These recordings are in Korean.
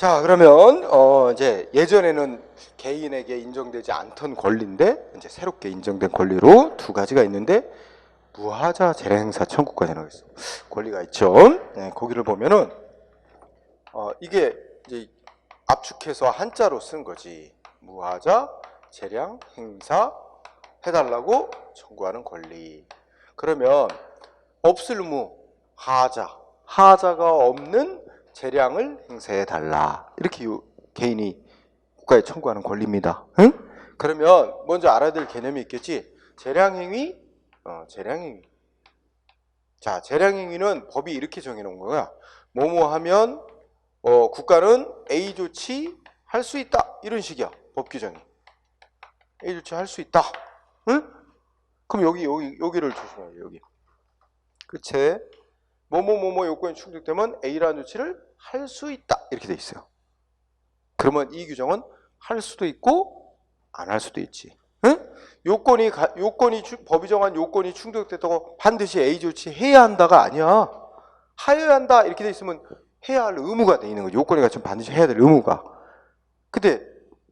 자, 그러면 이제 예전에는 개인에게 인정되지 않던 권리인데 이제 새롭게 인정된 권리로 두 가지가 있는데 무하자 재량행사 청구권이라고 있어. 권리가 있죠. 네, 거기를 보면은 이게 이제 압축해서 한자로 쓴 거지. 무하자 재량행사 해달라고 청구하는 권리. 그러면 없을 무 하자가 없는 재량을 행사해 달라. 이렇게 개인이 국가에 청구하는 권리입니다. 응? 그러면 먼저 알아야 될 개념이 있겠지. 재량행위, 재량행위. 자, 재량행위는 법이 이렇게 정해놓은 거야. 뭐뭐 하면 국가는 A 조치 할 수 있다. 이런 식이야. 법 규정이. A 조치 할 수 있다. 응? 그럼 여기를 조심해요. 여기. 그치? 뭐뭐 요건이 충족되면 A라는 조치를 할 수 있다. 이렇게 돼 있어요. 그러면 이 규정은 할 수도 있고 안 할 수도 있지. 응? 법이 정한 요건이 충족됐다고 반드시 A 조치 해야 한다가 아니야. 하여야 한다 이렇게 돼 있으면 해야 할 의무가 돼 있는 거죠. 요건이 갖추면 반드시 해야 될 의무가. 근데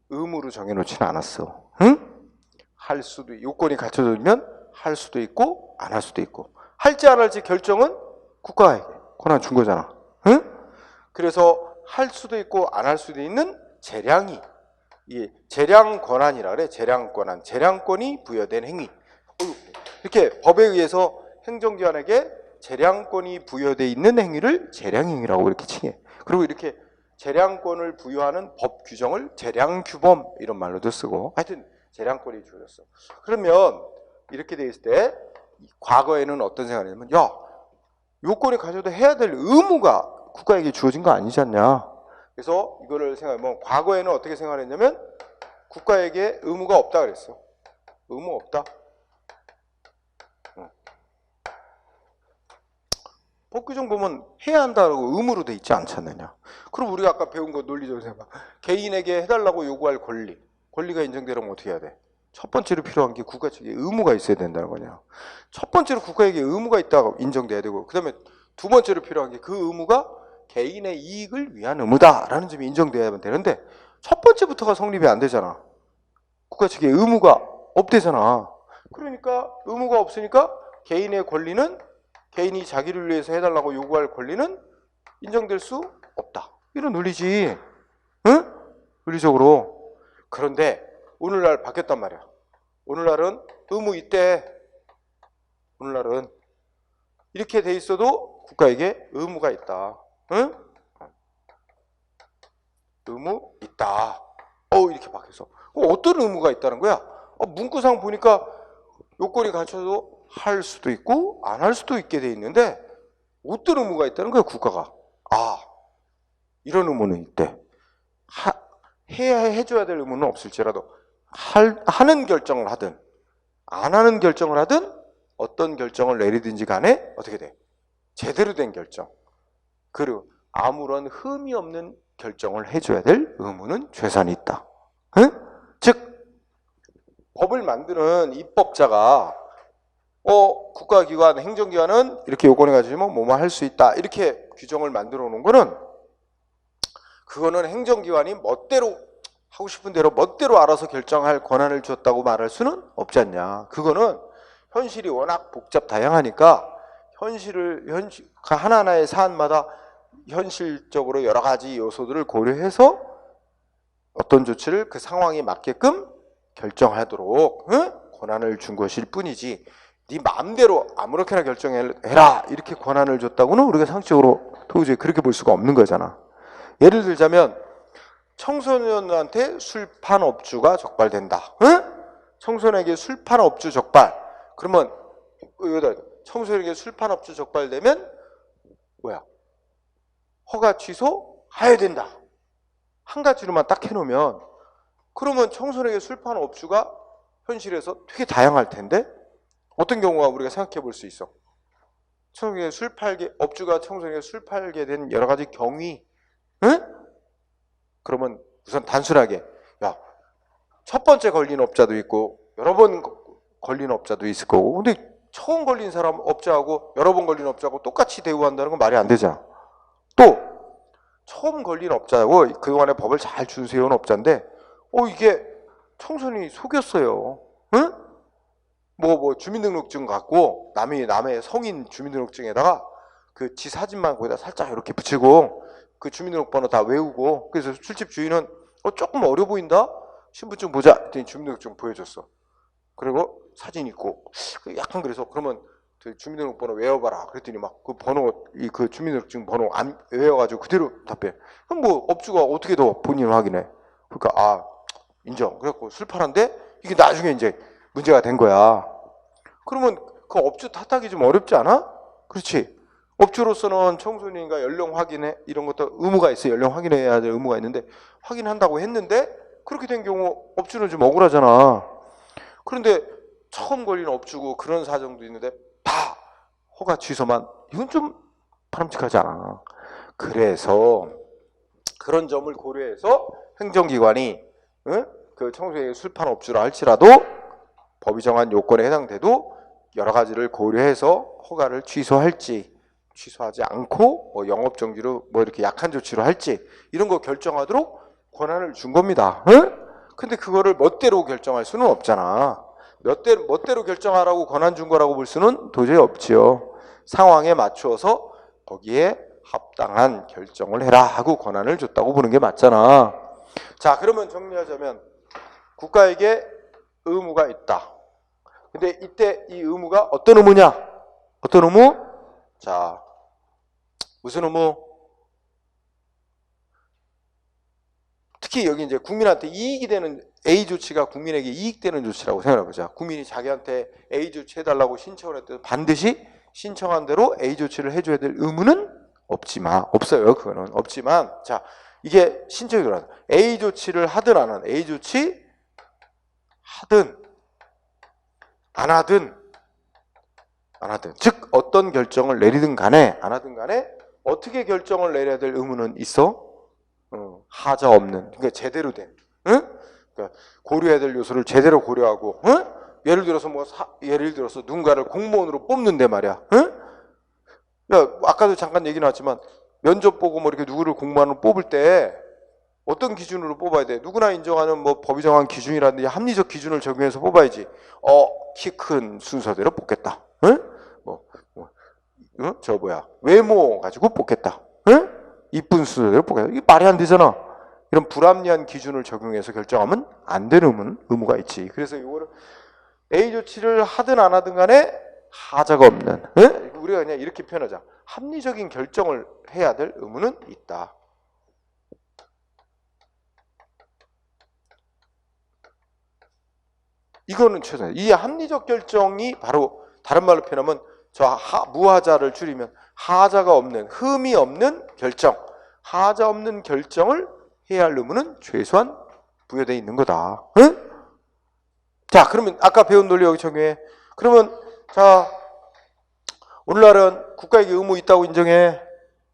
의무로 정해놓지는 않았어. 응? 할 수도 요건이 갖춰지면 할 수도 있고 안 할 수도 있고. 할지 안 할지 결정은 국가에게 권한 준 거잖아. 응? 그래서 할 수도 있고 안 할 수도 있는 재량이 이게 재량 권한이라 그래. 재량 권한, 재량권이 부여된 행위. 이렇게 법에 의해서 행정기관에게 재량권이 부여되어 있는 행위를 재량행위라고 이렇게 칭해. 그리고 이렇게 재량권을 부여하는 법 규정을 재량규범 이런 말로도 쓰고 하여튼 재량권이 주어졌어. 그러면 이렇게 돼 있을 때 과거에는 어떤 생각을 했냐면 야 요건이 가져도 해야 될 의무가 국가에게 주어진 거 아니지 않냐. 그래서 이거를 생각하면 과거에는 어떻게 생각했냐면 국가에게 의무가 없다 그랬어. 의무 없다. 법 규정 보면 해야 한다고 의무로 돼 있지 않지 않느냐. 그럼 우리가 아까 배운 거 논리적으로 생각. 개인에게 해달라고 요구할 권리가 인정되려면 어떻게 해야 돼? 첫 번째로 필요한 게 국가 측에 의무가 있어야 된다는 거냐. 첫 번째로 국가에게 의무가 있다고 인정돼야 되고 그 다음에 두 번째로 필요한 게 그 의무가 개인의 이익을 위한 의무다라는 점이 인정돼야 되는데 첫 번째부터가 성립이 안 되잖아. 국가 측에 의무가 없대잖아. 그러니까 의무가 없으니까 개인의 권리는 개인이 자기를 위해서 해달라고 요구할 권리는 인정될 수 없다. 이런 논리지. 응? 논리적으로. 그런데 오늘날 바뀌었단 말이야. 오늘날은 의무 있대. 오늘날은 이렇게 돼 있어도 국가에게 의무가 있다. 응? 의무 있다. 이렇게 바뀌었어. 어떤 의무가 있다는 거야? 문구상 보니까 요건이 갖춰도 할 수도 있고 안 할 수도 있게 돼 있는데 어떤 의무가 있다는 거야 국가가. 이런 의무는 있대. 해줘야 될 의무는 없을지라도 하는 결정을 하든 안 하는 결정을 하든 어떤 결정을 내리든지 간에 어떻게 돼? 제대로 된 결정. 그리고 아무런 흠이 없는 결정을 해줘야 될 의무는 최소한 있다. 응? 즉 법을 만드는 입법자가 국가기관, 행정기관은 이렇게 요건을 가지면 뭐뭐 할 수 있다. 이렇게 규정을 만들어 놓은 거는 그거는 행정기관이 멋대로 하고 싶은 대로 멋대로 알아서 결정할 권한을 주었다고 말할 수는 없지 않냐. 그거는 현실이 워낙 복잡 다양하니까 하나하나의 사안마다 현실적으로 여러 가지 요소들을 고려해서 어떤 조치를 그 상황에 맞게끔 결정하도록 권한을 준 것일 뿐이지 네 마음대로 아무렇게나 결정해라 이렇게 권한을 줬다고는 우리가 상식적으로 도저히 그렇게 볼 수가 없는 거잖아. 예를 들자면 청소년한테 술판 업주가 적발된다. 청소년에게 술판 업주 적발. 그러면 청소년에게 술판 업주 적발되면 뭐야? 허가 취소해야 된다. 한 가지로만 딱 해놓으면 그러면 청소년에게 술판 업주가 현실에서 되게 다양할 텐데 어떤 경우가 우리가 생각해 볼 수 있어? 업주가 청소년에게 술 팔게 된 여러 가지 경위. 그러면 우선 단순하게 첫 번째 걸린 업자도 있고 여러 번 걸린 업자도 있을 거고 근데 처음 걸린 사람 업자하고 여러 번 걸린 업자하고 똑같이 대우한다는 건 말이 안 되잖아. 또 처음 걸린 업자고 그동안에 법을 잘 준수해온 업자인데 이게 청소년이 속였어요. 응? 뭐 주민등록증 갖고 남의 성인 주민등록증에다가 그 지 사진만 거기다 살짝 이렇게 붙이고 그 주민등록번호 다 외우고 그래서 술집 주인은 조금 어려 보인다? 신분증 보자 했더니 주민등록증 보여줬어. 그리고 사진 있고 약간 그래서 그러면 그 주민등록번호 외워봐라 그랬더니 막 그 번호 그 주민등록증 번호 안 외워가지고 그대로 답해. 그럼 뭐 업주가 어떻게 더 본인 확인해? 그러니까 인정. 그래갖고 술 팔았는데 이게 나중에 이제 문제가 된 거야. 그러면 그 업주 탓하기 좀 어렵지 않아? 그렇지. 업주로서는 청소년인가 연령 확인해 이런 것도 의무가 있어. 연령 확인해야 될 의무가 있는데 확인한다고 했는데 그렇게 된 경우 업주는 좀 억울하잖아. 그런데 처음 걸린 업주고 그런 사정도 있는데 다 허가 취소만 이건 좀 바람직하지 않아. 그래서 그런 점을 고려해서 행정기관이 그 청소년이 술판 업주라 할지라도 법이 정한 요건에 해당돼도 여러 가지를 고려해서 허가를 취소할지 취소하지 않고 뭐 영업정지로 뭐 이렇게 약한 조치로 할지 이런 거 결정하도록 권한을 준 겁니다. 근데 그거를 멋대로 결정할 수는 없잖아. 멋대로 결정하라고 권한 준 거라고 볼 수는 도저히 없지요. 상황에 맞추어서 거기에 합당한 결정을 해라 하고 권한을 줬다고 보는 게 맞잖아. 자, 그러면 정리하자면 국가에게 의무가 있다. 근데 이때 이 의무가 어떤 의무냐? 어떤 의무? 자, 무슨 의무? 특히 여기 이제 국민한테 이익이 되는 A 조치가 국민에게 이익되는 조치라고 생각해보자. 국민이 자기한테 A 조치 해달라고 신청을 했더니 반드시 신청한 대로 A 조치를 해줘야 될 의무는 없어요. 그거는 없지만, 자, 이게 신청이 들어왔다. A 조치를 하든 안 하든, A 조치 하든 안 하든, 즉 어떤 결정을 내리든 간에 안 하든 간에 어떻게 결정을 내려야 될 의무는 있어? 하자 없는, 그러니까 제대로 된, 그러니까 고려해야 될 요소를 제대로 고려하고, 예를 들어서 누군가를 공무원으로 뽑는데 말이야, 야, 아까도 잠깐 얘기 나왔지만 면접 보고 뭐 이렇게 누구를 공무원으로 뽑을 때 어떤 기준으로 뽑아야 돼? 누구나 인정하는 뭐 법이 정한 기준이라든지 합리적 기준을 적용해서 뽑아야지. 키 큰 순서대로 뽑겠다. 외모 가지고 뽑겠다. 이쁜 순서대로 뽑겠다. 이게 말이 안 되잖아. 이런 불합리한 기준을 적용해서 결정하면 안 되는 의무가 있지. 그래서 이거를 A 조치를 하든 안 하든 간에 하자가 없는, 우리가 그냥 이렇게 표현하자. 합리적인 결정을 해야 될 의무는 있다. 이거는 최소한. 이 합리적 결정이 바로 다른 말로 표현하면 무하자를 줄이면 하자가 없는, 흠이 없는 결정, 하자 없는 결정을 해야 할 의무는 최소한 부여되어 있는 거다. 자, 그러면 아까 배운 논리 여기 적용해. 그러면 자, 오늘날은 국가에게 의무 있다고 인정해.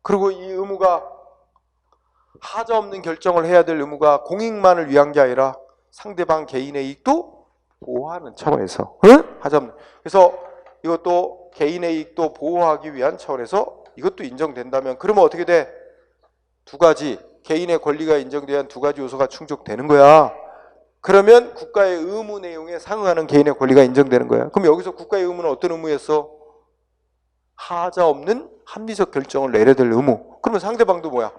그리고 이 의무가 하자 없는 결정을 해야 될 의무가 공익만을 위한 게 아니라 상대방 개인의 이익도 보호하는 차원에서 하자 없는. 그래서 이것도 개인의 이익도 보호하기 위한 차원에서 이것도 인정된다면 그러면 어떻게 돼? 두 가지, 개인의 권리가 인정된 두 가지 요소가 충족되는 거야. 그러면 국가의 의무 내용에 상응하는 개인의 권리가 인정되는 거야. 그럼 여기서 국가의 의무는 어떤 의무였어? 하자 없는 합리적 결정을 내려야 될 의무. 그러면 상대방도 뭐야?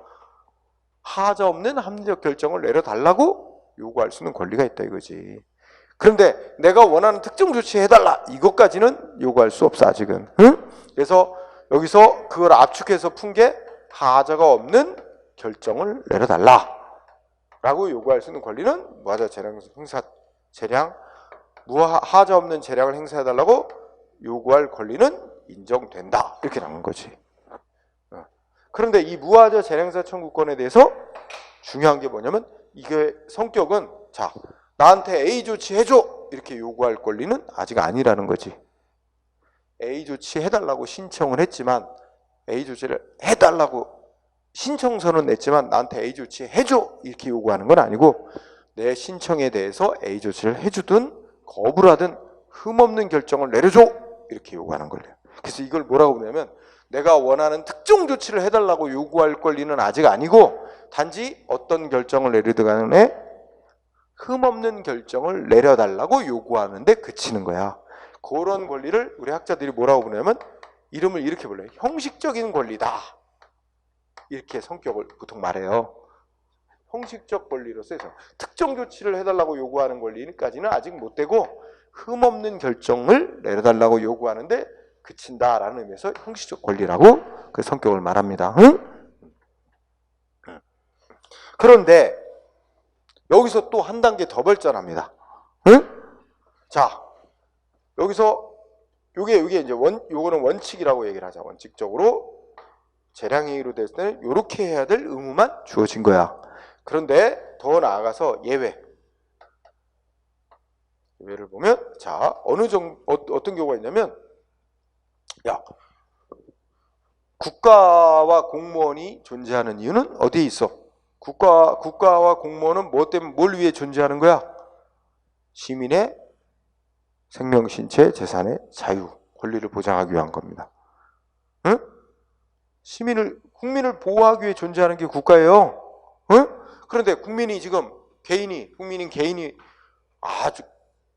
하자 없는 합리적 결정을 내려달라고 요구할 수 있는 권리가 있다 이거지. 그런데 내가 원하는 특정 조치 해달라 이것까지는 요구할 수 없어 아직은. 그래서 여기서 그걸 압축해서 푼 게 하자가 없는 결정을 내려달라 라고 요구할 수 있는 권리는 하자 없는 재량을 행사해달라고 요구할 권리는 인정된다 이렇게 나온 거지. 그런데 이 무하자 재량행사 청구권에 대해서 중요한 게 뭐냐면 이게 성격은 자, 나한테 A 조치 해줘 이렇게 요구할 권리는 아직 아니라는 거지. A 조치 해달라고 신청을 했지만 A 조치를 해달라고 신청서는 냈지만 나한테 A 조치 해줘 이렇게 요구하는 건 아니고 내 신청에 대해서 A 조치를 해주든 거부를 하든 흠없는 결정을 내려줘 이렇게 요구하는 거예요. 그래서 이걸 뭐라고 보냐면 내가 원하는 특정 조치를 해달라고 요구할 권리는 아직 아니고 단지 어떤 결정을 내리든 간에 흠없는 결정을 내려달라고 요구하는데 그치는 거야. 그런 권리를 우리 학자들이 뭐라고 부르냐면 이름을 이렇게 불러요. 형식적인 권리다. 이렇게 성격을 보통 말해요. 형식적 권리로서 해서 특정 조치를 해달라고 요구하는 권리까지는 아직 못 되고 흠없는 결정을 내려달라고 요구하는데 그친다라는 의미에서 형식적 권리라고 그 성격을 말합니다. 응? 그런데 여기서 또 한 단계 더 발전합니다. 응? 자, 여기서 요게 이제 요거는 원칙이라고 얘기를 하자. 원칙적으로 재량행위로 됐을 때는 요렇게 해야 될 의무만 주어진 거야. 그런데 더 나아가서 예외를 보면 자, 어떤 경우가 있냐면 야, 국가와 공무원이 존재하는 이유는 어디에 있어? 국가와 공무원은 뭘 위해 존재하는 거야? 시민의 생명, 신체, 재산의 자유, 권리를 보장하기 위한 겁니다. 응? 국민을 보호하기 위해 존재하는 게 국가예요. 응? 그런데 국민인 개인이 아주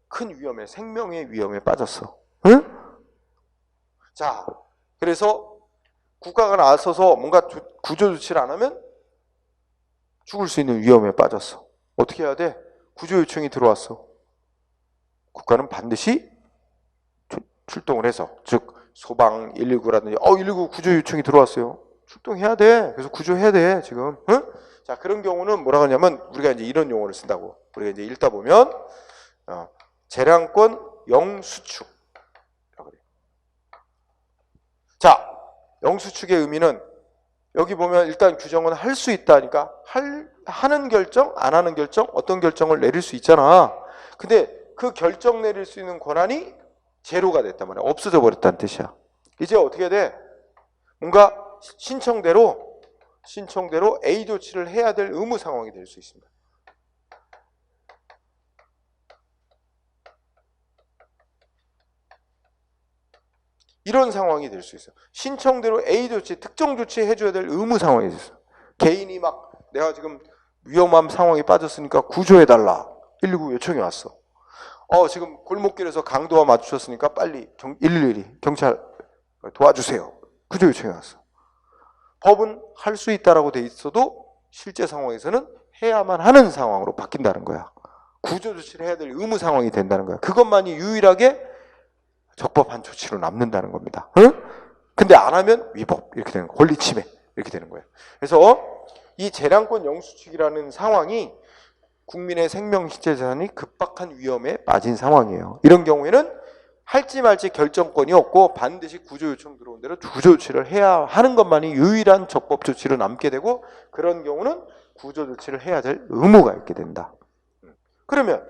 큰 위험에, 생명의 위험에 빠졌어. 응? 자, 그래서 국가가 나서서 뭔가 구조 조치를 안 하면 죽을 수 있는 위험에 빠졌어. 어떻게 해야 돼? 구조 요청이 들어왔어. 국가는 반드시 출동을 해서, 즉 소방 119라든지 119 구조 요청이 들어왔어요. 출동해야 돼. 그래서 구조해야 돼. 지금. 응? 자, 그런 경우는 뭐라고 하냐면 우리가 이제 이런 용어를 쓴다고. 우리가 이제 읽다 보면 재량권 영수축. 자, 영수축의 의미는 여기 보면 일단 규정은 할 수 있다니까 하는 결정, 안 하는 결정, 어떤 결정을 내릴 수 있잖아. 근데 그 결정 내릴 수 있는 권한이 제로가 됐단 말이야. 없어져 버렸다는 뜻이야. 이제 어떻게 돼? 뭔가 신청대로 A 조치를 해야 될 의무 상황이 될 수 있습니다. 이런 상황이 될 수 있어요. 신청대로 A 조치, 특정 조치 해줘야 될 의무 상황이 있어요. 개인이 막 내가 지금 위험한 상황에 빠졌으니까 구조해달라. 119 요청이 왔어. 지금 골목길에서 강도와 마주쳤으니까 빨리 112 경찰 도와주세요. 구조 요청이 왔어. 법은 할 수 있다라고 돼 있어도 실제 상황에서는 해야만 하는 상황으로 바뀐다는 거야. 구조 조치를 해야 될 의무 상황이 된다는 거야. 그것만이 유일하게 적법한 조치로 남는다는 겁니다. 응? 근데 안 하면 위법 이렇게 되는 거야. 권리 침해 이렇게 되는 거예요. 그래서 이 재량권 영수축이라는 상황이 국민의 생명, 신체, 재산이 급박한 위험에 빠진 상황이에요. 이런 경우에는 할지 말지 결정권이 없고 반드시 구조 요청 들어온 대로 구조 조치를 해야 하는 것만이 유일한 적법 조치로 남게 되고 그런 경우는 구조 조치를 해야 될 의무가 있게 된다. 그러면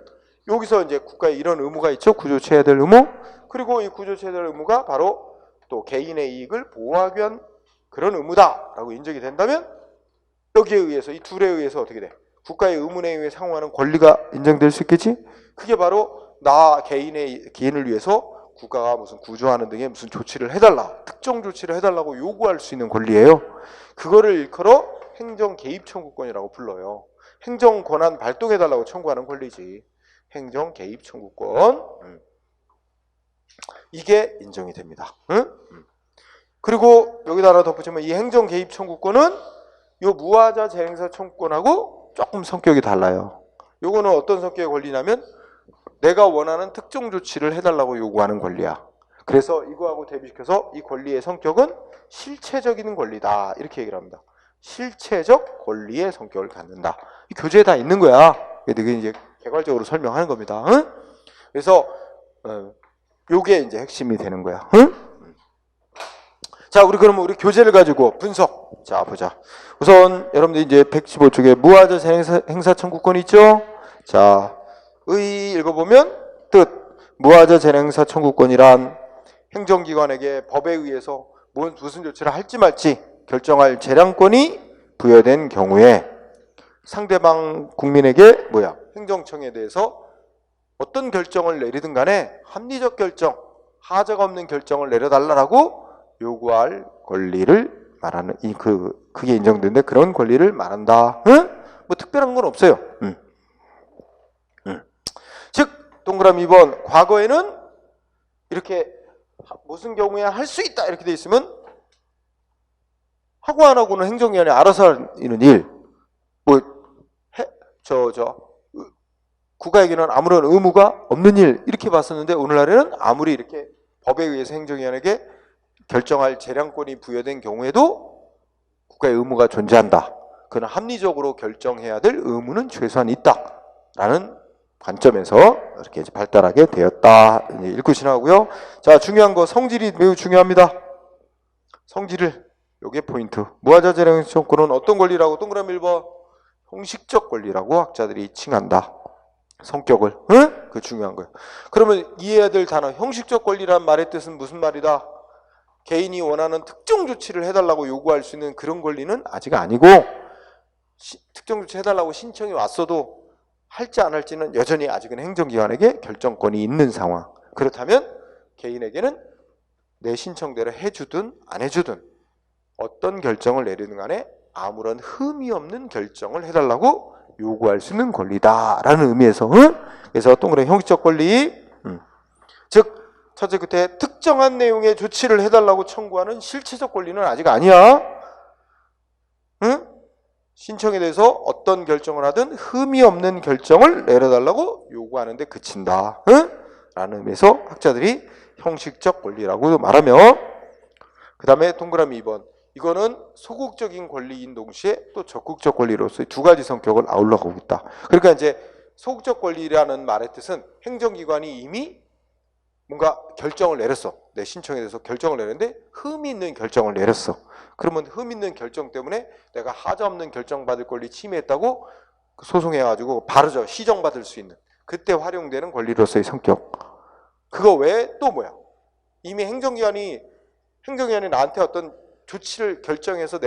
여기서 이제 국가에 이런 의무가 있죠. 구조 조치해야 될 의무. 그리고 이 구조 조치해야 될 의무가 바로 또 개인의 이익을 보호하기 위한 그런 의무다라고 인정이 된다면 여기에 의해서 이 둘에 의해서 어떻게 돼? 국가의 의문에 의해 상호하는 권리가 인정될 수 있겠지? 그게 바로 나 개인을 위해서 국가가 무슨 구조하는 등의 무슨 조치를 해달라, 특정 조치를 해달라고 요구할 수 있는 권리예요. 그거를 일컬어 행정 개입 청구권이라고 불러요. 행정 권한 발동해달라고 청구하는 권리지. 행정 개입 청구권. 이게 인정이 됩니다. 응? 그리고 여기다 하나 덧붙이면 이 행정 개입 청구권은 요 무하자 재행사 청구권하고 조금 성격이 달라요. 요거는 어떤 성격의 권리냐면 내가 원하는 특정 조치를 해달라고 요구하는 권리야. 그래서 이거하고 대비시켜서 이 권리의 성격은 실체적인 권리다 이렇게 얘기를 합니다. 실체적 권리의 성격을 갖는다. 이 교재에 다 있는 거야. 이게 이제 개괄적으로 설명하는 겁니다. 응? 그래서 요게 이제 핵심이 되는 거야. 응? 자, 그러면 우리 교재를 가지고 분석. 자, 보자. 우선 여러분들 이제 115쪽에 무하자 재행사 청구권이 있죠? 자, 읽어보면 뜻. 무하자 재행사 청구권이란 행정기관에게 법에 의해서 무슨 조치를 할지 말지 결정할 재량권이 부여된 경우에 상대방 국민에게 행정청에 대해서 어떤 결정을 내리든 간에 합리적 결정, 하자가 없는 결정을 내려달라고 요구할 권리를 말하는 그게 인정되는데 그런 권리를 말한다. 응? 뭐 특별한 건 없어요. 즉 동그라미 2번 과거에는 이렇게 무슨 경우에 할 수 있다 이렇게 돼 있으면 하고 안 하고는 행정기관이 알아서 하는 일, 뭐 국가에게는 아무런 의무가 없는 일 이렇게 봤었는데 오늘날에는 아무리 이렇게 법에 의해서 행정기관에게 결정할 재량권이 부여된 경우에도 국가의 의무가 존재한다. 그러나 합리적으로 결정해야 될 의무는 최소한 있다라는 관점에서 이렇게 이제 발달하게 되었다. 이제 읽고 지나가고요. 자, 중요한 거 성질이 매우 중요합니다. 성질을 요게 포인트. 무하자 재량 청구는 어떤 권리라고 동그라미 1번 형식적 권리라고 학자들이 칭한다. 성격을. 응? 그 중요한 거예요. 그러면 이해해야 될 단어 형식적 권리란 말의 뜻은 무슨 말이다? 개인이 원하는 특정 조치를 해달라고 요구할 수 있는 그런 권리는 아직 아니고 특정 조치 해달라고 신청이 왔어도 할지 안 할지는 여전히 아직은 행정기관에게 결정권이 있는 상황. 그렇다면 개인에게는 내 신청대로 해주든 안 해주든 어떤 결정을 내리는 간에 아무런 흠이 없는 결정을 해달라고 요구할 수 있는 권리다라는 의미에서 그래서 동그라미 형식적 권리 즉 첫째 끝에 특정한 내용의 조치를 해달라고 청구하는 실체적 권리는 아직 아니야. 신청에 대해서 어떤 결정을 하든 흠이 없는 결정을 내려달라고 요구하는 데 그친다. 라는 의미에서 학자들이 형식적 권리라고 말하며 그 다음에 동그라미 2번 이거는 소극적인 권리인 동시에 또 적극적 권리로서의 두 가지 성격을 아울러 가고 있다. 그러니까 이제 소극적 권리라는 말의 뜻은 행정기관이 이미 뭔가 결정을 내렸어. 내 신청에 대해서 결정을 내렸는데 흠이 있는 결정을 내렸어. 그러면 흠 있는 결정 때문에 내가 하자없는 결정받을 권리 침해했다고 소송해가지고 바로 시정받을 수 있는 그때 활용되는 권리로서의 성격. 그거 외에 또 뭐야? 이미 행정기관이 나한테 어떤 조치를 결정해서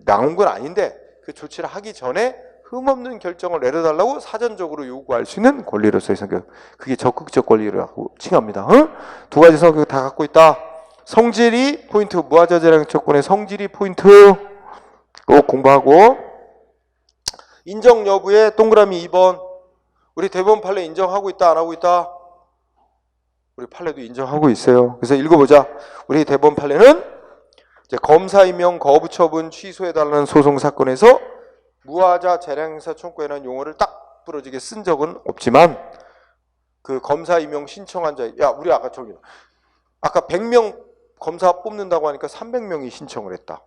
나온 건 아닌데 그 조치를 하기 전에 흠없는 결정을 내려달라고 사전적으로 요구할 수 있는 권리로서의 성격. 그게 적극적 권리라고 칭합니다. 두 가지 성격을 다 갖고 있다. 성질이 포인트, 무하자 재량 청구의 성질이 포인트. 꼭 공부하고 인정 여부에 동그라미 2번 우리 대법원 판례 인정하고 있다 안 하고 있다? 우리 판례도 인정하고 있어요. 그래서 읽어보자. 우리 대법원 판례는 이제 검사 임명 거부 처분 취소해달라는 소송 사건에서 무하자 재량행사 청구에는 용어를 딱 부러지게 쓴 적은 없지만 그 검사 임명 신청한 자, 우리 아까 100명 검사 뽑는다고 하니까 300명이 신청을 했다.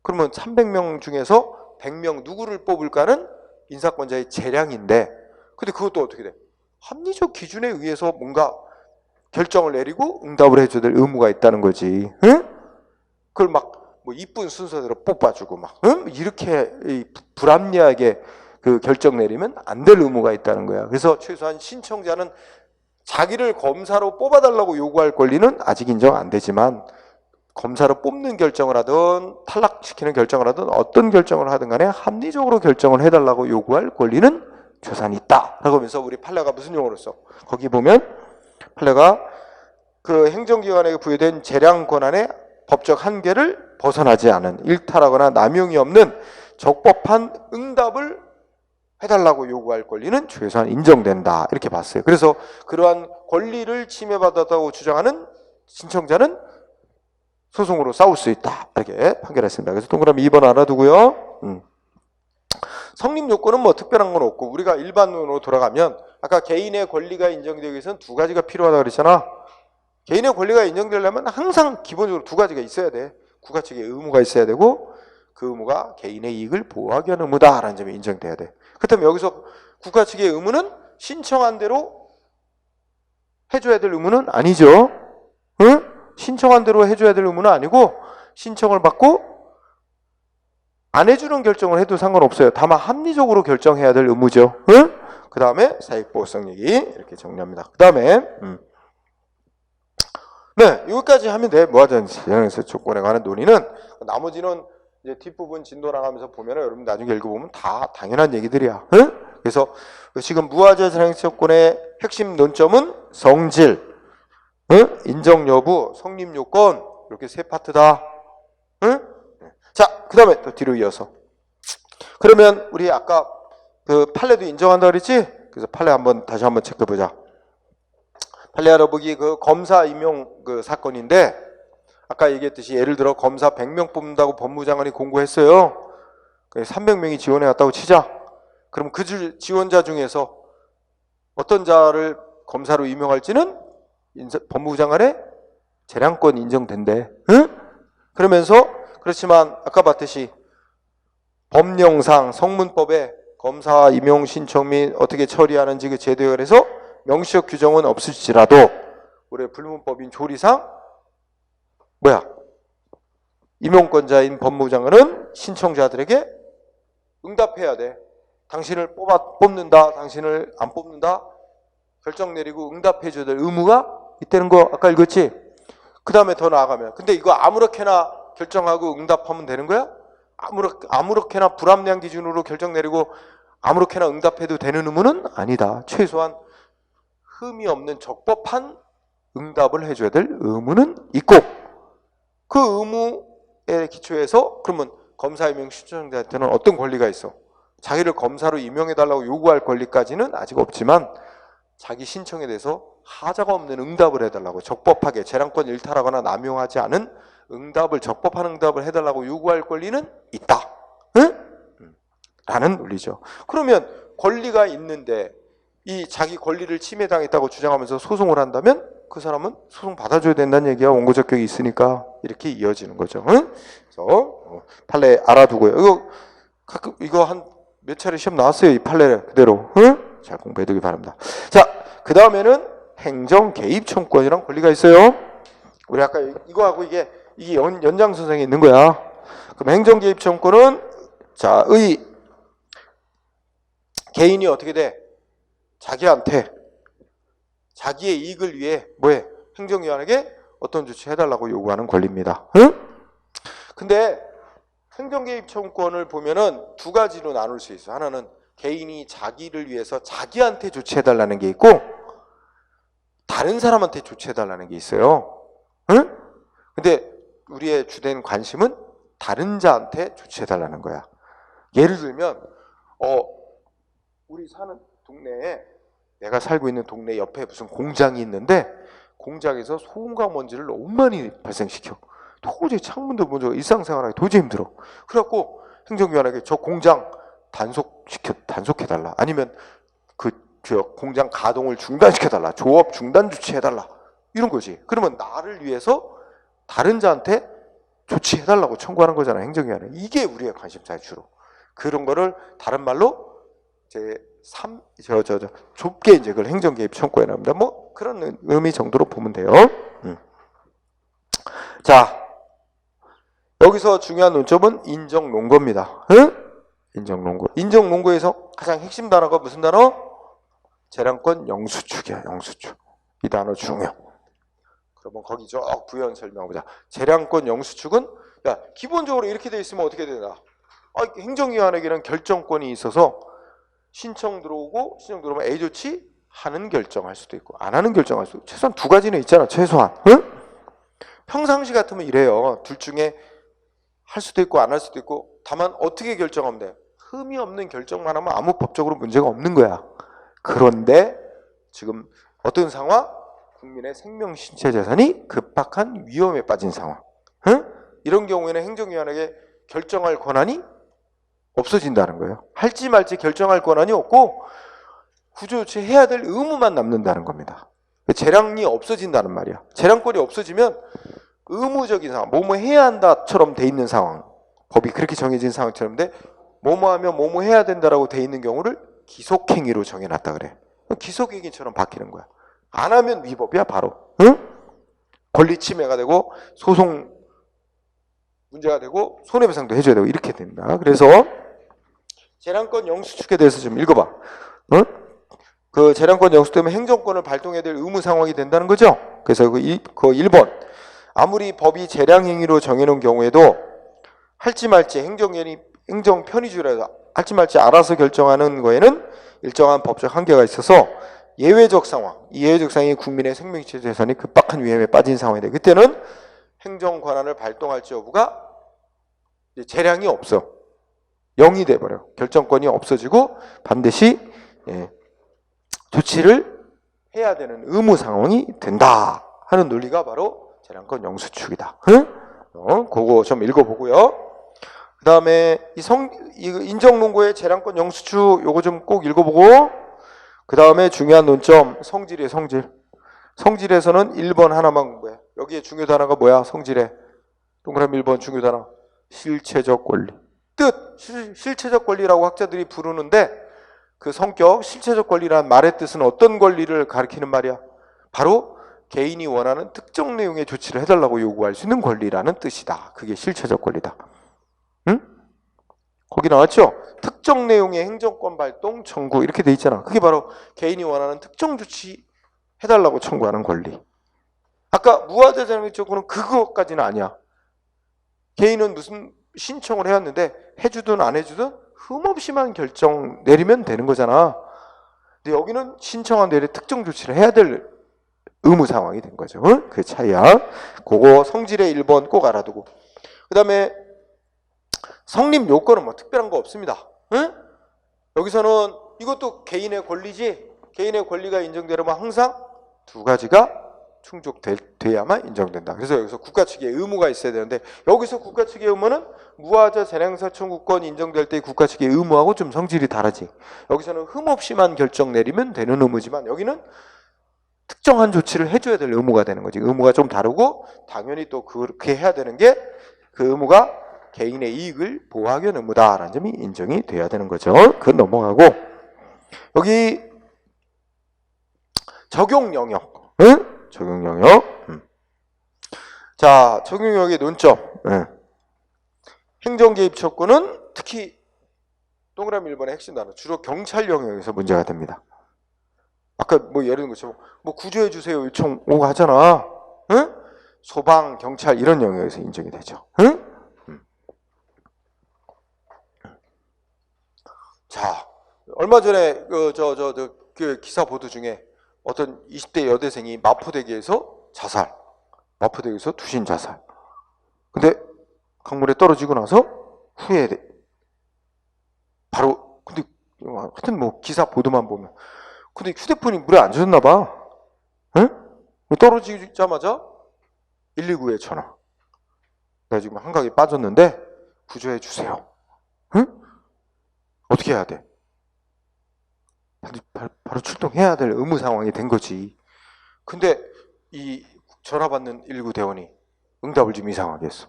그러면 300명 중에서 100명 누구를 뽑을까는 인사권자의 재량인데 근데 그것도 어떻게 돼? 합리적 기준에 의해서 뭔가 결정을 내리고 응답을 해줘야 될 의무가 있다는 거지. 그걸 뭐 이쁜 순서대로 뽑아주고 이렇게 불합리하게 그 결정 내리면 안 될 의무가 있다는 거야. 그래서 최소한 신청자는 자기를 검사로 뽑아달라고 요구할 권리는 아직 인정 안 되지만 검사로 뽑는 결정을 하든 탈락시키는 결정을 하든 어떤 결정을 하든 간에 합리적으로 결정을 해달라고 요구할 권리는 최소한 있다. 라고 하면서 우리 판례가 무슨 용어를 써? 거기 보면 판례가 그 행정기관에게 부여된 재량 권한의 법적 한계를 벗어나지 않은 일탈하거나 남용이 없는 적법한 응답을 해달라고 요구할 권리는 최소한 인정된다. 이렇게 봤어요. 그래서 그러한 권리를 침해받았다고 주장하는 신청자는 소송으로 싸울 수 있다. 이렇게 판결했습니다. 그래서 동그라미 2번 알아두고요. 성립 요건은 뭐 특별한 건 없고 우리가 일반론으로 돌아가면 아까 개인의 권리가 인정되기 위해서는 두 가지가 필요하다고 그랬잖아. 개인의 권리가 인정되려면 항상 기본적으로 두 가지가 있어야 돼. 국가 측의 의무가 있어야 되고 그 의무가 개인의 이익을 보호하기 위한 의무다라는 점이 인정돼야 돼. 그렇다면 여기서 국가 측의 의무는 신청한 대로 해줘야 될 의무는 아니죠. 신청한 대로 해줘야 될 의무는 아니고 신청을 받고 안 해주는 결정을 해도 상관없어요. 다만 합리적으로 결정해야 될 의무죠. 그 다음에 사익보호성 얘기 이렇게 정리합니다. 그 다음에 네, 여기까지 하면 돼. 무하자 재량행사 조건에 관한 논의는 나머지는 이제 뒷부분 진도 나가면서 보면 여러분 나중에 읽어보면 다 당연한 얘기들이야. 그래서 지금 무하자 재량행사 조건의 핵심 논점은 성질, 인정 여부, 성립 요건 이렇게 세 파트다. 응? 자, 그 다음에 또 뒤로 이어서. 그러면 우리 아까 그 판례도 인정한다 그랬지? 그래서 판례 다시 한번 체크해보자. 판례 알아보기 그 검사 임용 그 사건인데, 아까 얘기했듯이 예를 들어 검사 100명 뽑는다고 법무장관이 공고했어요. 300명이 지원해 왔다고 치자. 그럼 그 지원자 중에서 어떤 자를 검사로 임용할지는 법무부 장관의 재량권 인정된대. 응? 그러면서 그렇지만 아까 봤듯이 법령상 성문법에 검사 임용 신청 및 어떻게 처리하는지 그 제도에 관해서 명시적 규정은 없을지라도 우리 불문법인 조리상 임용권자인 법무부 장관은 신청자들에게 응답해야 돼. 당신을 뽑는다, 당신을 안 뽑는다 결정 내리고 응답해줘야 될 의무가 있다는 거 아까 읽었지? 그 다음에 더 나아가면 근데 이거 아무렇게나 결정하고 응답하면 되는 거야? 아무렇게나 불합리한 기준으로 결정 내리고 아무렇게나 응답해도 되는 의무는 아니다. 최소한 흠이 없는 적법한 응답을 해줘야 될 의무는 있고, 그 의무에 기초해서 그러면 검사 임용 신청자한테는 어떤 권리가 있어? 자기를 검사로 임용해달라고 요구할 권리까지는 아직 없지만 자기 신청에 대해서 하자가 없는 응답을 해달라고, 적법하게 재량권 일탈하거나 남용하지 않은 적법한 응답을 해달라고 요구할 권리는 있다. 응? 라는 논리죠. 그러면 권리가 있는데 이 자기 권리를 침해당했다고 주장하면서 소송을 한다면 그 사람은 소송 받아줘야 된다는 얘기야. 원고적격이 있으니까. 이렇게 이어지는 거죠. 응? 그래서 판례 알아두고요. 이거 한 몇 차례 시험 나왔어요. 이 판례를 그대로. 응? 잘 공부해두기 바랍니다. 자, 그 다음에는 행정 개입 청구권이란 권리가 있어요. 우리 아까 이거하고 이게 연장선상에 있는 거야. 그럼 행정 개입 청구권은 자, 개인이 어떻게 돼? 자기한테 자기의 이익을 위해 행정기관에게 어떤 조치 해달라고 요구하는 권리입니다. 응? 근데 행정개입 청구권을 보면은 두 가지로 나눌 수 있어. 하나는 개인이 자기를 위해서 자기한테 조치해달라는 게 있고, 다른 사람한테 조치해달라는 게 있어요. 응? 근데 우리의 주된 관심은 다른 자한테 조치해달라는 거야. 예를 들면 우리 사는 동네에, 내가 살고 있는 동네 옆에 무슨 공장이 있는데 공장에서 소음과 먼지를 너무 많이 발생시켜. 도저히 창문도 먼저 일상생활하기 도저히 힘들어. 그래갖고 행정기관에게 저 공장 단속해달라. 아니면 저 공장 가동을 중단시켜달라. 조업 중단 조치해달라. 이런 거지. 그러면 나를 위해서 다른 자한테 조치해달라고 청구하는 거잖아, 행정기관에. 이게 우리의 관심사에 주로. 그런 거를 다른 말로 좁게 이제 그걸 행정개입 청구에 나옵니다. 뭐 그런 의미 정도로 보면 돼요. 자, 여기서 중요한 논점은 인정논거입니다. 응? 인정논거. 인정논거에서 가장 핵심 단어가 무슨 단어? 재량권 영수축이야, 영수축. 이 단어 중요. 그러면 거기 쭉 부연 설명해보자. 재량권 영수축은 기본적으로 이렇게 돼 있으면 어떻게 되나? 행정기관에게는 결정권이 있어서 신청 들어오면 A 조치 하는 결정할 수도 있고 안 하는 결정할 수도 있고, 최소한 두 가지는 있잖아, 최소한. 응? 평상시 같으면 이래요. 둘 중에 할 수도 있고 안 할 수도 있고, 다만 어떻게 결정하면 돼? 흠이 없는 결정만 하면 아무 법적으로 문제가 없는 거야. 그런데 지금 어떤 상황? 국민의 생명, 신체, 재산이 급박한 위험에 빠진 상황. 응? 이런 경우에는 행정기관에게 결정할 권한이 없어진다는 거예요. 할지 말지 결정할 권한이 없고 구조조치 해야 될 의무만 남는다는 겁니다. 재량이 없어진다는 말이야. 재량권이 없어지면 의무적인 상황, 뭐뭐 해야 한다처럼 돼 있는 상황, 법이 그렇게 정해진 상황처럼인데 뭐뭐 하면 뭐뭐 해야 된다라고 돼 있는 경우를 기속행위로 정해놨다 그래. 기속행위처럼 바뀌는 거야. 안 하면 위법이야, 바로. 응? 권리 침해가 되고 소송 문제가 되고 손해배상도 해줘야 되고 이렇게 됩니다. 그래서 재량권 영수축에 대해서 좀 읽어봐. 응? 그 재량권 영수 때문에 행정권을 발동해야 될 의무 상황이 된다는 거죠. 그래서 그 1번, 아무리 법이 재량행위로 정해놓은 경우에도 할지 말지 행정 편의주의라서 할지 말지 알아서 결정하는 거에는 일정한 법적 한계가 있어서 예외적 상황, 이 예외적 상황이 국민의 생명체 재산이 급박한 위험에 빠진 상황인데, 그때는 행정 권한을 발동할지 여부가 이제 재량이 없어. 0이 돼버려. 결정권이 없어지고 반드시 조치를 해야 되는 의무 상황이 된다 하는 논리가 바로 재량권 영수축이다. 그거 좀 읽어보고요. 그 다음에 이 인정문고의 재량권 영수축 요거 좀 꼭 읽어보고, 그 다음에 중요한 논점 성질이에요. 성질에서는 1번 하나만 공부해. 여기에 중요 단어가 뭐야? 성질에 동그라미 1번 중요 단어 실체적 권리. 뜻 실체적 권리라고 학자들이 부르는데 그 성격 실체적 권리라는 말의 뜻은 어떤 권리를 가리키는 말이야? 바로 개인이 원하는 특정 내용의 조치를 해달라고 요구할 수 있는 권리라는 뜻이다. 그게 실체적 권리다. 응? 거기 나왔죠? 특정 내용의 행정권 발동 청구 이렇게 돼 있잖아. 그게 바로 개인이 원하는 특정 조치 해달라고 청구하는 권리. 아까 무하자 재량의 청구는 그것까지는 아니야. 개인은 무슨 신청을 해왔는데 해주든 안 해주든 흠없이만 결정 내리면 되는 거잖아. 근데 여기는 신청한 내에 특정 조치를 해야 될 의무 상황이 된 거죠. 그 차이야. 그거 성질의 1번 꼭 알아두고. 그 다음에 성립 요건은 뭐 특별한 거 없습니다. 응? 여기서는 이것도 개인의 권리지. 개인의 권리가 인정되려면 항상 두 가지가 충족돼야만 인정된다. 그래서 여기서 국가 측의 의무가 있어야 되는데 여기서 국가 측의 의무는 무하자 재량사 청구권 인정될 때의 국가 측의 의무하고 좀 성질이 다르지. 여기서는 흠없이만 결정 내리면 되는 의무지만 여기는 특정한 조치를 해줘야 될 의무가 되는 거지. 의무가 좀 다르고 당연히 또 그렇게 해야 되는 게 그 의무가 개인의 이익을 보호하기 위한 의무다라는 점이 인정이 돼야 되는 거죠. 그건 넘어가고 여기 적용 영역. 응? 적용 영역. 자, 적용 영역의 논점. 행정 개입 척구는 특히 동그라미 1번의 핵심 단어 주로 경찰 영역에서 문제가 됩니다. 아까 뭐 예를 든 것처럼 뭐 구조해 주세요 요청 오고 하잖아. 응? 소방, 경찰 이런 영역에서 인정이 되죠. 응? 자, 얼마 전에 그 기사 보도 중에 어떤 20대 여대생이 마포대교에서 자살. 마포대교에서 투신 자살. 근데 강물에 떨어지고 나서 후에 바로 근데 하여튼 뭐 기사 보도만 보면 근데 휴대폰이 물에 안 젖었나 봐. 응? 떨어지자마자 119에 전화. 내가 지금 한강에 빠졌는데 구조해 주세요. 응? 어떻게 해야 돼? 바로 출동해야 될 의무 상황이 된 거지. 근데 이 전화 받는 119 대원이 응답을 좀 이상하게 했어.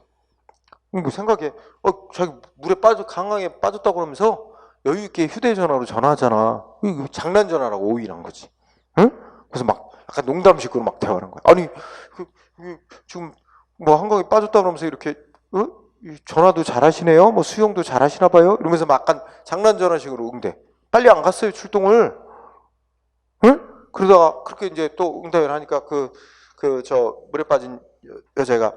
생각해, 자기 물에 강강에 빠졌다고 그러면서 여유있게 휴대전화로 전화하잖아. 이거 장난 전화라고 오인한 거지. 응? 그래서 막 약간 농담식으로 막 대화하는 거야. 아니, 지금 뭐 한강에 빠졌다 그러면서 이렇게, 전화도 잘하시네요? 뭐 수영도 잘하시나 봐요? 이러면서 막 약간 장난 전화식으로 응대. 빨리 안 갔어요, 출동을. 응? 그러다가 그렇게 이제 또 응답을 하니까 물에 빠진 여자가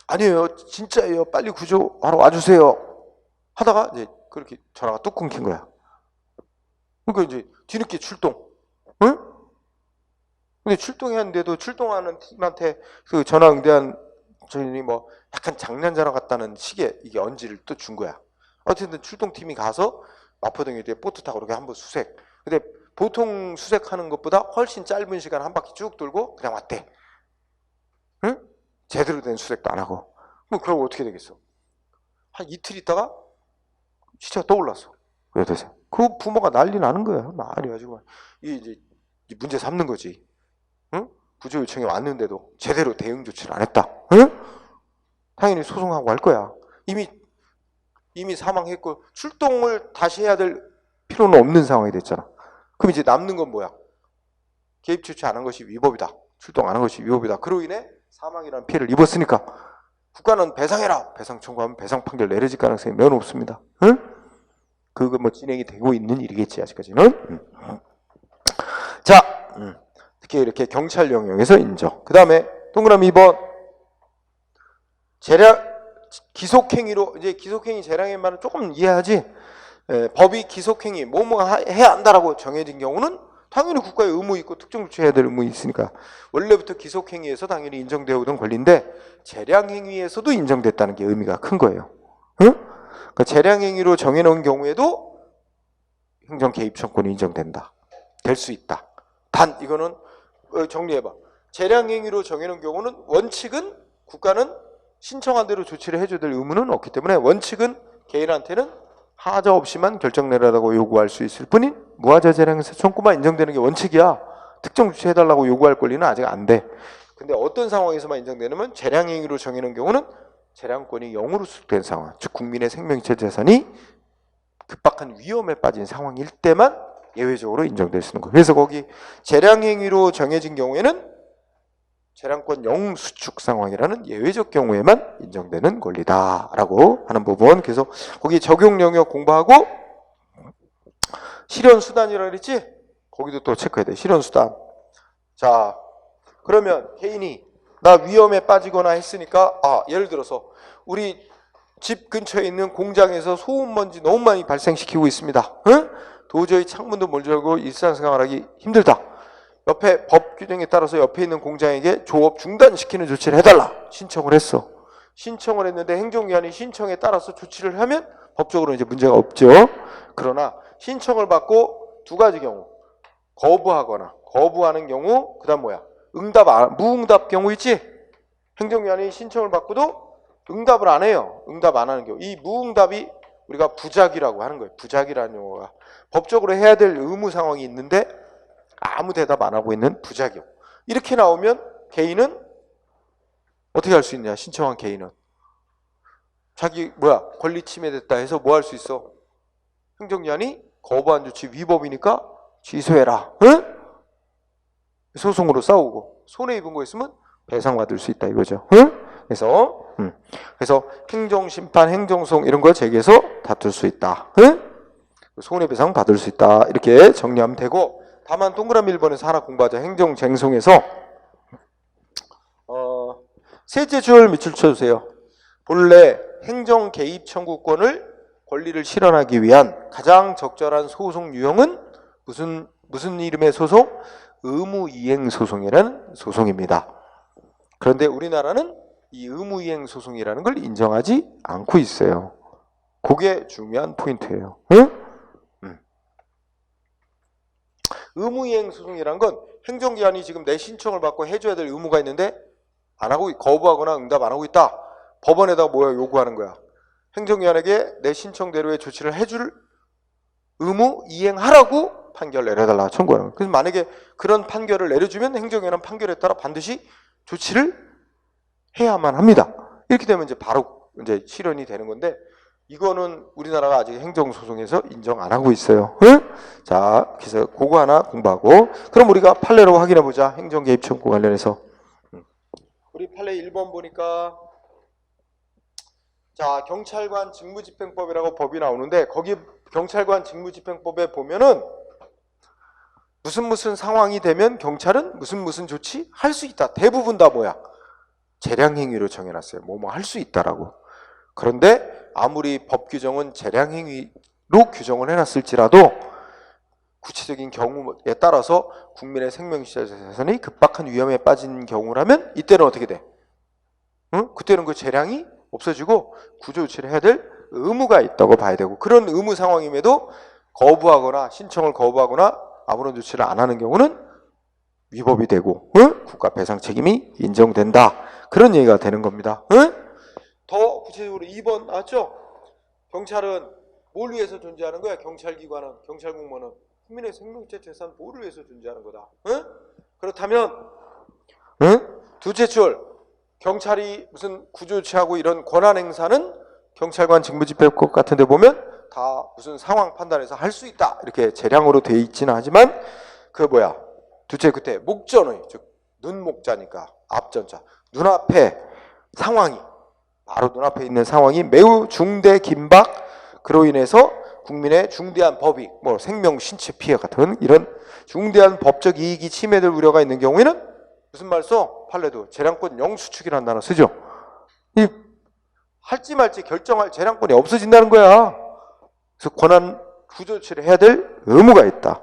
아니에요, 진짜예요. 빨리 구조하러 와주세요. 하다가 이제 그렇게 전화가 뚝 끊긴 거야. 그러니까 이제 뒤늦게 출동. 응? 근데 출동했는데도 출동하는 팀한테 그 전화 응대한 저희는 뭐 약간 장난 전화 같다는 식의 이게 언지를 또 준 거야. 어쨌든 출동팀이 가서 마포등에 대해 보트 타고 이렇게 한번 수색. 근데 보통 수색하는 것보다 훨씬 짧은 시간 한 바퀴 쭉 돌고 그냥 왔대. 응? 제대로 된 수색도 안 하고. 그럼 어떻게 되겠어? 한 이틀 있다가 시체가 떠올랐어. 여대생. 그 부모가 난리 나는 거야. 난리 가지고 이게 이제 문제 삼는 거지. 응? 구조 요청이 왔는데도 제대로 대응 조치를 안 했다. 응? 당연히 소송하고 할 거야. 이미 사망했고 출동을 다시 해야 될 필요는 없는 상황이 됐잖아. 그럼 이제 남는 건 뭐야? 개입 조치 안 한 것이 위법이다. 출동 안 한 것이 위법이다. 그로 인해 사망이라는 피해를 입었으니까 국가는 배상해라. 배상 청구하면 배상 판결 내려질 가능성이 매우 높습니다. 응? 그거 뭐 진행이 되고 있는 일이겠지 아직까지는. 자, 특히 이렇게 경찰 영역에서 인정. 그 다음에 동그라미 2번 기속행위로 이제 기속행위 재량의 말은 조금 이해하지. 법이 기속행위 뭐뭐 해야 한다라고 정해진 경우는 당연히 국가의 의무 있고 특정 조치해야 될 의무 있으니까. 원래부터 기속행위에서 당연히 인정되어 오던 권리인데 재량행위에서도 인정됐다는 게 의미가 큰 거예요. 응? 그러니까 재량행위로 정해놓은 경우에도 행정 개입 청구권이 인정된다. 될 수 있다. 단 이거는 정리해봐. 재량행위로 정해놓은 경우는 원칙은 국가는 신청한 대로 조치를 해줘야 될 의무는 없기 때문에 원칙은 개인한테는 하자 없이만 결정 내라고 요구할 수 있을 뿐인 무하자 재량행사 청구만 인정되는 게 원칙이야. 특정 조치해달라고 요구할 권리는 아직 안 돼. 근데 어떤 상황에서만 인정되냐면 재량행위로 정해놓은 경우는 재량권이 0으로 수득된 상황, 즉 국민의 생명체 재산이 급박한 위험에 빠진 상황일 때만 예외적으로 인정될 수 있는 거예요. 그래서 거기 재량행위로 정해진 경우에는 재량권 0 수축 상황이라는 예외적 경우에만 인정되는 권리다라고 하는 부분. 그래서 거기 적용 영역 공부하고 실현 수단이라 그랬지? 거기도 또 체크해야 돼. 실현 수단. 자, 그러면 개인이 나 위험에 빠지거나 했으니까 예를 들어서 우리 집 근처에 있는 공장에서 소음 먼지 너무 많이 발생시키고 있습니다. 응? 도저히 창문도 못 열고 일상생활하기 힘들다. 옆에 법 규정에 따라서 옆에 있는 공장에게 조업 중단시키는 조치를 해달라. 신청을 했어. 신청을 했는데 행정기관이 신청에 따라서 조치를 하면 법적으로 이제 문제가 없죠. 그러나 신청을 받고 두 가지 경우, 거부하는 경우, 그다음 뭐야? 무응답 경우 있지? 행정기관이 신청을 받고도 응답을 안 해요. 응답 안 하는 경우. 이 무응답이 우리가 부작위라고 하는 거예요. 부작위라는 용어가. 법적으로 해야 될 의무 상황이 있는데 아무 대답 안 하고 있는 부작용. 이렇게 나오면 개인은 어떻게 할 수 있냐? 신청한 개인은. 자기 권리 침해됐다 해서 뭐 할 수 있어? 행정기관이 거부한 조치 위법이니까 취소해라. 응? 소송으로 싸우고 손해 입은 거 있으면 배상받을 수 있다 이거죠. 응? 그래서 행정심판, 행정소송 이런 거 제기해서 다툴 수 있다. 응? 손해배상 받을 수 있다. 이렇게 정리하면 되고, 다만 동그라미 1번에서 하나 공부하자. 행정쟁송에서 셋째 줄 밑줄 쳐주세요. 본래 행정개입 청구권을 권리를 실현하기 위한 가장 적절한 소송 유형은 무슨 이름의 소송? 의무이행 소송이라는 소송입니다. 그런데 우리나라는 이 의무이행 소송이라는 걸 인정하지 않고 있어요. 그게 중요한 포인트예요. 응? 의무이행 소송이란 건 행정기관이 지금 내 신청을 받고 해줘야 될 의무가 있는데 안 하고 거부하거나 응답 안 하고 있다. 법원에다가 뭐야 요구하는 거야. 행정기관에게 내 신청대로의 조치를 해줄 의무 이행하라고 판결 내려달라 청구하는 거예요. 그래서 만약에 그런 판결을 내려주면 행정기관은 판결에 따라 반드시 조치를 해야만 합니다. 이렇게 되면 이제 바로 이제 실현이 되는 건데 이거는 우리나라가 아직 행정소송에서 인정 안 하고 있어요. 응? 자, 그래서 그거 하나 공부하고 그럼 우리가 판례로 확인해 보자. 행정개입 청구 관련해서. 우리 판례 1번 보니까 자, 경찰관 직무집행법이라고 법이 나오는데 거기 경찰관 직무집행법에 보면은 무슨 상황이 되면 경찰은 무슨 조치 할 수 있다. 대부분 다 뭐야? 재량행위로 정해놨어요. 뭐 할 수 있다라고. 그런데 아무리 법 규정은 재량행위로 규정을 해놨을지라도 구체적인 경우에 따라서 국민의 생명시자 재산이 급박한 위험에 빠진 경우라면 이때는 어떻게 돼? 응? 그때는 그 재량이 없어지고 구조조치를 해야 될 의무가 있다고 봐야 되고 그런 의무 상황임에도 거부하거나 신청을 거부하거나 아무런 조치를 안 하는 경우는 위법이 되고 응? 국가 배상 책임이 인정된다. 그런 얘기가 되는 겁니다. 응? 더 구체적으로 2번 나왔죠? 경찰은 뭘 위해서 존재하는 거야? 경찰기관은, 경찰공무원은 국민의 생명체 재산 보호를 위해서 존재하는 거다. 응? 그렇다면 둘째 줄 경찰이 무슨 구조조치하고 이런 권한 행사는 경찰관 직무집행법 같은 데 보면 다 무슨 상황 판단해서 할 수 있다. 이렇게 재량으로 돼 있지는 하지만 그 둘째 끝에 목전의 즉 눈목자니까 앞전자 눈앞에 상황이 바로 눈앞에 있는 상황이 매우 중대 긴박 그로 인해서 국민의 중대한 법익 생명 신체 피해 같은 이런 중대한 법적 이익이 침해될 우려가 있는 경우에는 무슨 말 써? 판례도 재량권 0 수축이라는 단어 쓰죠. 이 할지 말지 결정할 재량권이 없어진다는 거야. 그래서 권한 구조조치를 해야 될 의무가 있다.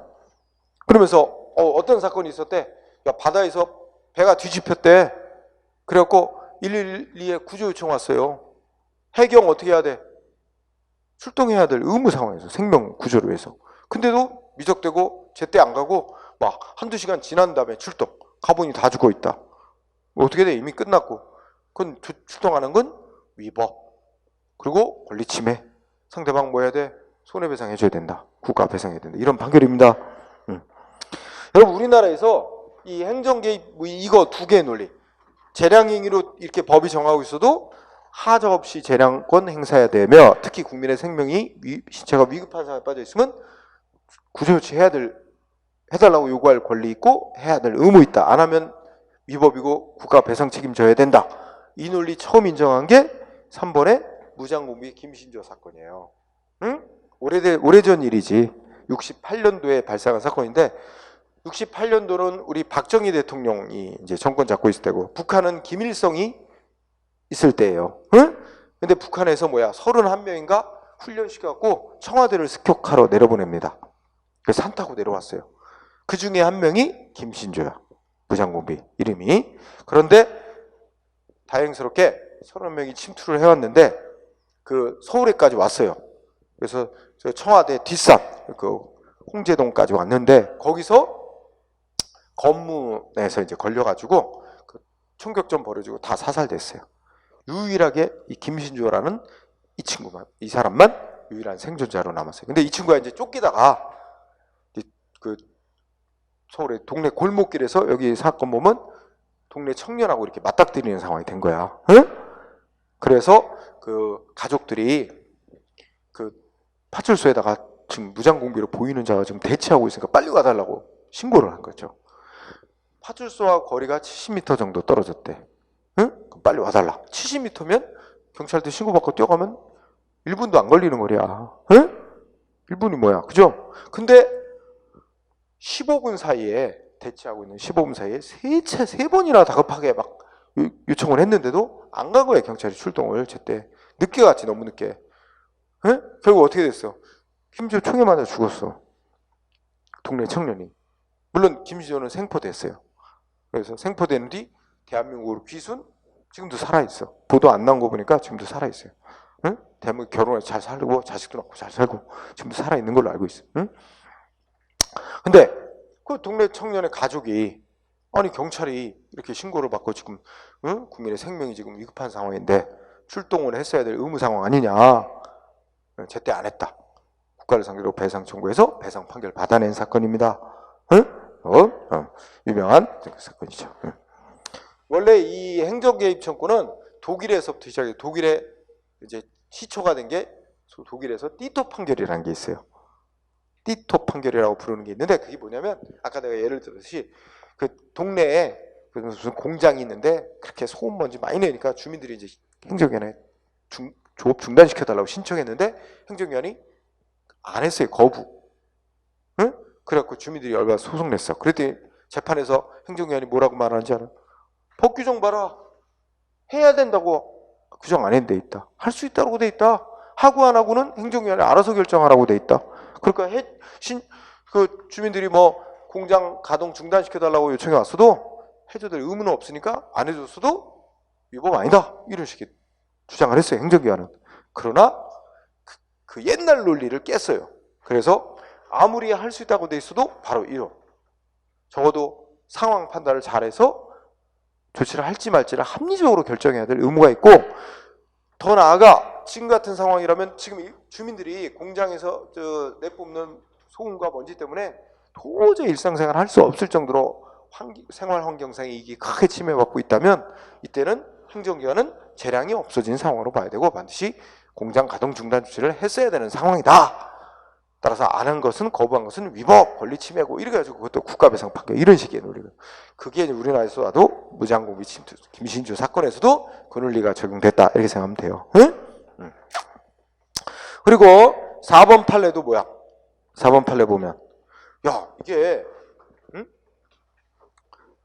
그러면서 어떤 사건이 있었대? 야, 바다에서 배가 뒤집혔대. 그래갖고 112에 구조 요청 왔어요. 해경 어떻게 해야 돼? 출동해야 될 의무 상황에서 생명 구조를 위해서. 근데도 미적대고 제때 안 가고 막 한두 시간 지난 다음에 출동. 가보니 다 죽어 있다. 뭐 어떻게 돼? 이미 끝났고. 그건 출동하는 건 위법. 그리고 권리 침해. 상대방 뭐 해야 돼? 손해배상 해줘야 된다. 국가 배상해야 된다. 이런 판결입니다. 여러분 우리나라에서 이 행정 개입 이거 두 개의 논리. 재량행위로 이렇게 법이 정하고 있어도 하자 없이 재량권 행사해야 되며 특히 국민의 생명이 신체가 위급한 상황에 빠져 있으면 구조조치 해달라고 요구할 권리 있고 해야 될 의무 있다. 안 하면 위법이고 국가 배상 책임져야 된다. 이 논리 처음 인정한 게 3번의 무장공비 김신조 사건이에요. 응? 오래전 일이지. 68년도에 발생한 사건인데 68년도는 우리 박정희 대통령이 이제 정권 잡고 있을 때고 북한은 김일성이 있을 때예요. 응? 근데 북한에서 31명인가 훈련시켜갖고 청와대를 습격하러 내려보냅니다. 그래서 산 타고 내려왔어요. 그 중에 한 명이 김신조야. 무장공비 이름이. 그런데 다행스럽게 30명이 침투를 해왔는데 그 서울에까지 왔어요. 그래서 청와대 뒷산 그 홍제동까지 왔는데 거기서 검문에서 이제 걸려가지고 그 총격전 벌어지고 다 사살됐어요. 유일하게 이 김신조라는 이 사람만 유일한 생존자로 남았어요. 근데 이 친구가 이제 쫓기다가 그 서울의 동네 골목길에서 여기 사건 보면 동네 청년하고 이렇게 맞닥뜨리는 상황이 된 거야. 응? 그래서 그 가족들이 그 파출소에다가 지금 무장공비로 보이는 자가 지금 대치하고 있으니까 빨리 와달라고 신고를 한 거죠. 파출소와 거리가 70m 정도 떨어졌대. 응? 그럼 빨리 와달라. 70m면 경찰한테 신고받고 뛰어가면 1분도 안 걸리는 거야. 응? 1분이 뭐야, 그죠? 근데 15분 사이에 대치하고 있는 15분 사이에 3번이나 다급하게 막 요청을 했는데도 안 간 거예요. 경찰이 출동을 제때 늦게 갔지. 너무 늦게. 에? 결국 어떻게 됐어? 김신조 총에 맞아 죽었어. 동네 청년이. 물론 김신조는 생포됐어요. 그래서 생포된 뒤 대한민국으로 귀순. 지금도 살아있어. 보도 안 나온 거 보니까 지금도 살아있어요. 응? 대한민국 결혼해서 잘 살고 자식도 낳고 잘 살고 지금도 살아있는 걸로 알고 있어요. 응? 근데 그 동네 청년의 가족이 아니 경찰이 이렇게 신고를 받고 지금 응? 국민의 생명이 지금 위급한 상황인데 출동을 했어야 될 의무 상황 아니냐. 제때 안 했다. 국가를 상대로 배상 청구해서 배상 판결 받아낸 사건입니다. 응? 유명한 사건이죠. 응. 원래 이 행정개입 청구는 독일에서부터 시작해. 독일에 이제 시초가 된 게 독일에서 띠토 판결이라는 게 있어요. 띠토 판결이라고 부르는 게 있는데 그게 뭐냐면 아까 내가 예를 들듯이 그 동네에 무슨 공장이 있는데 그렇게 소음 먼지 많이 내니까 주민들이 이제 행정위원회 조업 중단시켜달라고 신청했는데 행정위원이 안 했어요. 거부. 응? 그래갖고 주민들이 열받아서 소송 냈어. 그랬더니 재판에서 행정위원이 뭐라고 말하는지 알아? 법 규정 봐라. 해야 된다고 규정 안 했는데 있다. 할 수 있다고 돼 있다. 하고 안 하고는 행정위원회 알아서 결정하라고 돼 있다. 그러니까 그 주민들이 뭐 공장 가동 중단시켜달라고 요청해 왔어도 해줘야 될 의무는 없으니까 안 해줬어도 위법 아니다. 이런 식의 주장을 했어요. 행정기관은. 그러나 그 옛날 논리를 깼어요. 그래서 아무리 할 수 있다고 돼 있어도 바로 이런. 적어도 상황 판단을 잘해서 조치를 할지 말지를 합리적으로 결정해야 될 의무가 있고 더 나아가 지금 같은 상황이라면 지금 주민들이 공장에서 내뿜는 소음과 먼지 때문에 도저히 일상생활 할 수 없을 정도로 생활 환경상의 이익이 크게 침해받고 있다면 이때는 행정기관은 재량이 없어진 상황으로 봐야 되고 반드시 공장 가동 중단 조치를 했어야 되는 상황이다. 따라서 안 한 것은 거부한 것은 위법, 권리 침해고 이렇게 가지고 그것도 국가배상 판결 이런 식의 논리가 그게 우리나라에서도 무장공비 김신조 사건에서도 그 논리가 적용됐다 이렇게 생각하면 돼요. 응? 그리고 4번 판례도 뭐야? 4번 판례 보면 야 이게 응?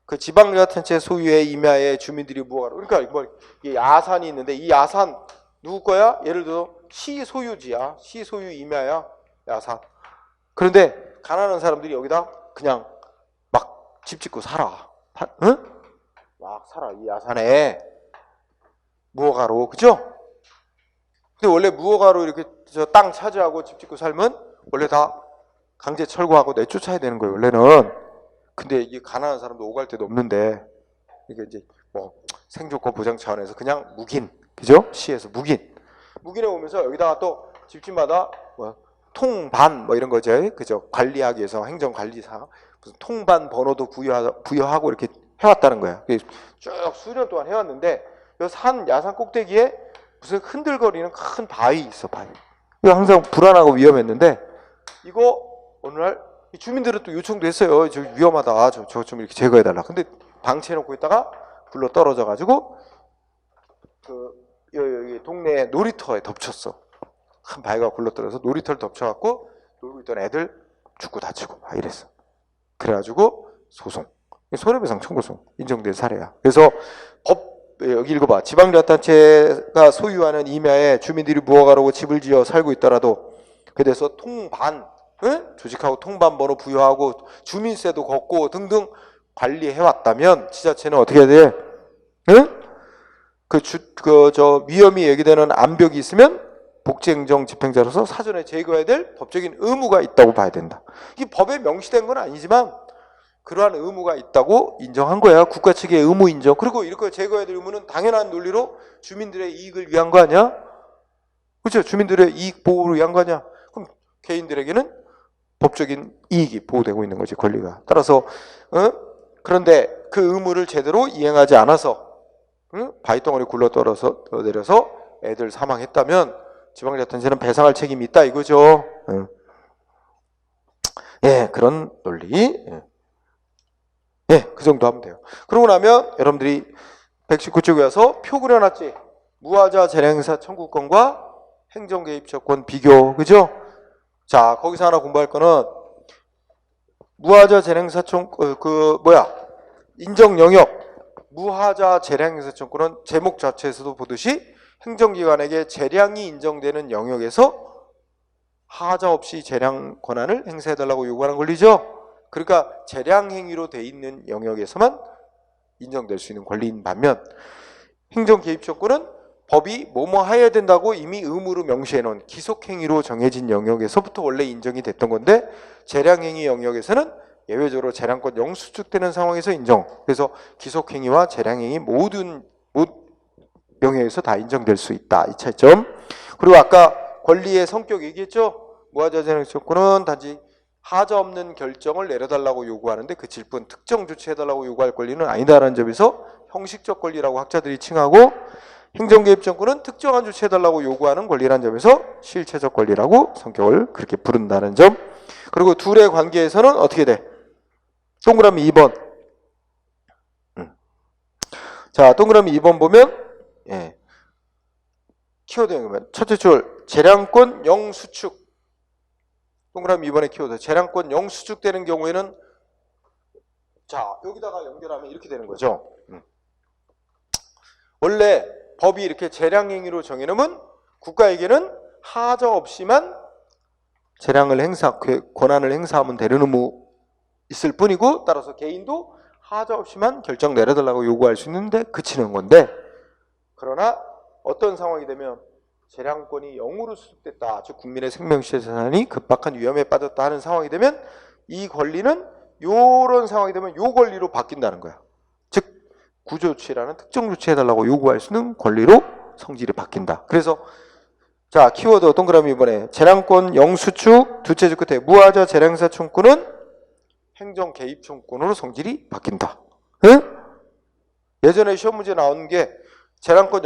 그 지방자치단체 소유의 임야의 주민들이 뭐하러 그러니까 뭐 이게 야산이 있는데 이 야산 누구 거야? 예를 들어 시 소유지야. 시 소유 임야야. 야산. 그런데 가난한 사람들이 여기다 그냥 집 짓고 살아. 응? 막 살아. 이 야산에 무허가로, 그죠? 근데 원래 무허가로 이렇게 저 땅 차지하고 집 짓고 살면 원래 다 강제 철거하고 내쫓아야 되는 거예요, 원래는. 근데 이게 가난한 사람도 오갈 데도 없는데 이게 이제 뭐 생존권 보장 차원에서 그냥 묵인, 그죠? 시에서 묵인해 오면서 여기다가 또 집집마다 뭐 통반 뭐 이런 거죠, 그죠? 관리하기 위해서 행정관리사 무슨 통반 번호도 부여하고 이렇게 해왔다는 거예요. 쭉 수년 동안 해왔는데 이 산 야산 꼭대기에 무슨 흔들거리는 큰 바위 있어, 바위. 이거 항상 불안하고 위험했는데 이거 어느 날 주민들은 또 요청도 했어요. 저 위험하다, 저 좀 이렇게 제거해달라. 근데 방치해놓고 있다가 굴러 떨어져가지고 여기 동네 놀이터에 덮쳤어. 큰 바위가 굴러떨어져서 놀이터를 덮쳐갖고 놀고 있던 애들 죽고 다치고 막 이랬어. 그래가지고 소송, 손해배상 청구송 인정된 사례야. 그래서 여기 읽어봐. 지방자치단체가 소유하는 임야에 주민들이 무허가로 집을 지어 살고 있더라도 그래서 통반, 응? 조직하고 통반 번호 부여하고 주민세도 걷고 등등 관리해왔다면 지자체는 어떻게 해야 돼? 응? 위험이 얘기되는 암벽이 있으면 복지행정 집행자로서 사전에 제거해야 될 법적인 의무가 있다고 봐야 된다. 이게 법에 명시된 건 아니지만 그러한 의무가 있다고 인정한 거야. 국가 측의 의무 인정. 그리고 이렇게 제거해야 될 의무는 당연한 논리로 주민들의 이익을 위한 거 아니야? 그렇죠? 주민들의 이익 보호를 위한 거 아니야? 그럼 개인들에게는 법적인 이익이 보호되고 있는 거지, 권리가. 따라서 그런데 그 의무를 제대로 이행하지 않아서 바위덩어리 굴러 떨어서 내려서 애들 사망했다면 지방자치단체는 배상할 책임이 있다 이거죠. 예, 그런 논리. 예, 그 정도 하면 돼요. 그러고 나면 여러분들이 119쪽에 와서 표 그려놨지. 무하자 재량행사 청구권과 행정개입처권 비교, 그죠? 자, 거기서 하나 공부할 거는 무하자 재량행사 인정 영역 무하자 재량행사 청구는 제목 자체에서도 보듯이 행정기관에게 재량이 인정되는 영역에서 하자 없이 재량 권한을 행사해달라고 요구하는 권리죠. 그러니까 재량행위로 돼 있는 영역에서만 인정될 수 있는 권리인 반면 행정개입처권은 법이 뭐뭐 해야 된다고 이미 의무로 명시해 놓은 기속행위로 정해진 영역에서부터 원래 인정이 됐던 건데 재량행위 영역에서는 예외적으로 재량권 영수축되는 상황에서 인정. 그래서 기속행위와 재량행위 모든 영역에서 다 인정될 수 있다. 이 차이점. 그리고 아까 권리의 성격 얘기했죠. 무하자 재량권은 단지 하자 없는 결정을 내려달라고 요구하는데 그 질분 특정 조치해달라고 요구할 권리는 아니다라는 점에서 형식적 권리라고 학자들이 칭하고 행정개입정권은 특정한 조치해달라고 요구하는 권리라는 점에서 실체적 권리라고 성격을 그렇게 부른다는 점. 그리고 둘의 관계에서는 어떻게 돼? 동그라미 2번. 자, 동그라미 2번 보면 예. 키워드는 첫째 줄 재량권 영수축. 동그라미 2번의 키워드 재량권 영수축되는 경우에는 자 여기다가 연결하면 이렇게 되는 거죠. 원래 법이 이렇게 재량행위로 정해놓으면 국가에게는 하자 없이만 재량을 권한을 행사하면 되는 의무 있을 뿐이고 따라서 개인도 하자 없이만 결정 내려달라고 요구할 수 있는데 그치는 건데 그러나 어떤 상황이 되면 재량권이 0으로 수습됐다. 즉 국민의 생명시 재산이 급박한 위험에 빠졌다 하는 상황이 되면 이 권리는 요런 상황이 되면 요 권리로 바뀐다는 거야. 즉 구조조치라는 특정 조치해달라고 요구할 수 있는 권리로 성질이 바뀐다. 그래서 자 키워드 동그라미 이번에 재량권 영수축 둘째 줄 끝에 무하자 재량행사 청구는 행정개입청구권으로 성질이 바뀐다. 응? 예전에 시험 문제 나온 게 재량권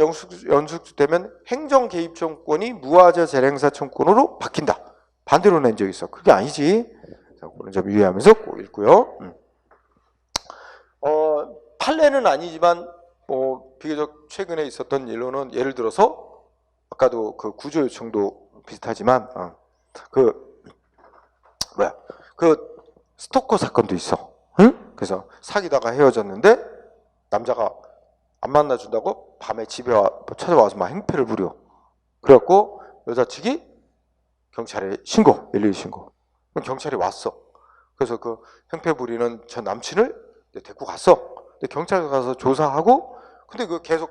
영수축되면 행정개입청구권이 무하자 재량행사 청구권으로 바뀐다. 반대로 낸 적이 있어. 그게 아니지. 그런 점 유의하면서 꼭 읽고요. 판례는 아니지만 비교적 최근에 있었던 일로는 예를 들어서 아까도 그 구조 요청도 비슷하지만 그 스토커 사건도 있어. 응? 그래서 사귀다가 헤어졌는데 남자가 안 만나준다고 밤에 집에 찾아와서 막 행패를 부려. 그래갖고 여자 측이 경찰에 112 신고. 그럼 경찰이 왔어. 그래서 그 행패 부리는 전 남친을 데리고 갔어. 근데 경찰서 가서 조사하고, 근데 그거 계속